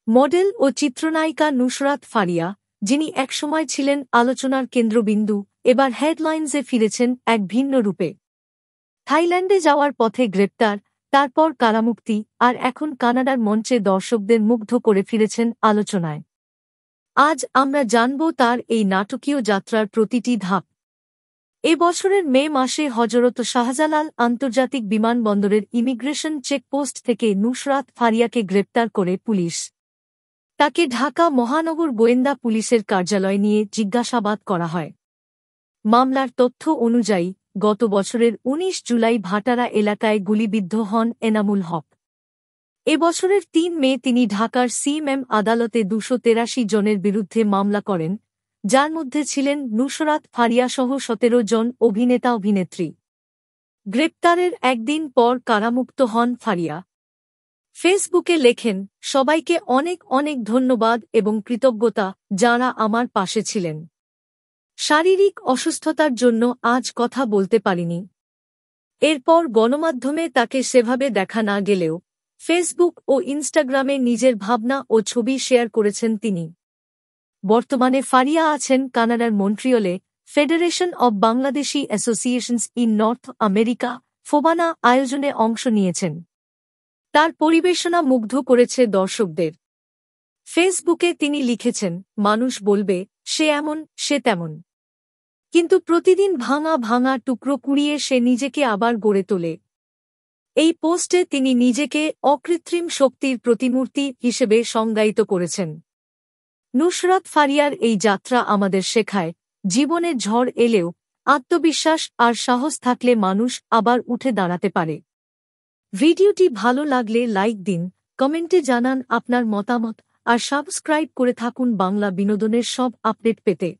Model ও চিত্রনায়িকা নুসরাত ফারিয়া, যিনি একসময় ছিলেন আলোচনার কেন্দ্রবিন্দু, এবার হেডলাইন্সে ফিরেছেন এক ভিন্ন রূপে। থাইল্যান্ডে যাওয়ার পথে গ্রেপ্তার, তারপর কারামুক্তি, আর এখন কানাডার মঞ্চে দর্শকদের মুগ্ধ করে ফিরেছেন আলোচনায়। আজ আমরা জানব তার এই নাটকীয় যাত্রার প্রতিটি ধাপ। এ বছরের মে মাসে হজরত শাহজালাল আন্তর্জাতিক বিমানবন্দরের ইমিগ্রেশন চেকপোস্ট থেকে নুসরাত ফারিয়াকে গ্রেপ্তার করে পুলিশ। তাকে ঢাকা মহানগর গোয়েন্দা পুলিশের কার্যালয় নিয়ে জিজ্ঞাসাবাদ করা হয়। মামলার তথ্য অনুযায়ী গত বছরের ১৯ জুলাই ভাটারা এলাকায় গুলিবিদ্ধ হন এনামুল হক। এ বছরের ৩ মে তিনি ঢাকার সিএমএম আদালতে ২৮৩ জনের বিরুদ্ধে মামলা করেন, যার মধ্যে ছিলেন নুসরাত ফারিয়াসহ ১৭ জন অভিনেতা-অভিনেত্রী। গ্রেপ্তারের একদিন পর কারামুক্ত হন ফারিয়া। ফেসবুকে লেখেন, সবাইকে অনেক অনেক ধন্যবাদ এবং কৃতজ্ঞতা যাঁরা আমার পাশে ছিলেন। শারীরিক অসুস্থতার জন্য আজ কথা বলতে পারিনি। এরপর গণমাধ্যমে তাকে সেভাবে দেখা না গেলেও ফেসবুক ও ইনস্টাগ্রামে নিজের ভাবনা ও ছবি শেয়ার করেছেন তিনি। বর্তমানে ফারিয়া আছেন কানাডার মন্ট্রিয়লে Federation of Bangladeshi Associations in North America FOBANA আয়োজনে অংশ নিয়েছেন। তার পরিবেশনা মুগ্ধ করেছে দর্শকদের। ফেসবুকে তিনি লিখেছেন, মানুষ বলবে সে এমন সে তেমন, কিন্তু প্রতিদিন ভাঙা ভাঙা টুকরো কুড়িয়ে সে নিজেকে আবার গড়ে তোলে। এই পোস্টে তিনি নিজেকে অকৃত্রিম শক্তির প্রতিমূর্তি হিসেবে সংজ্ঞায়িত করেছেন। নুসরাত ফারিয়ার এই যাত্রা আমাদের শেখায়, জীবনে ঝড় এলেও আত্মবিশ্বাস আর সাহস থাকলে মানুষ আবার উঠে দাঁড়াতে পারে। ভিডিওটি ভালো লাগলে লাইক দিন, কমেন্টে জানান আপনার মতামত আর সাবস্ক্রাইব করে থাকুন বাংলা বিনোদনের সব আপডেট পেতে।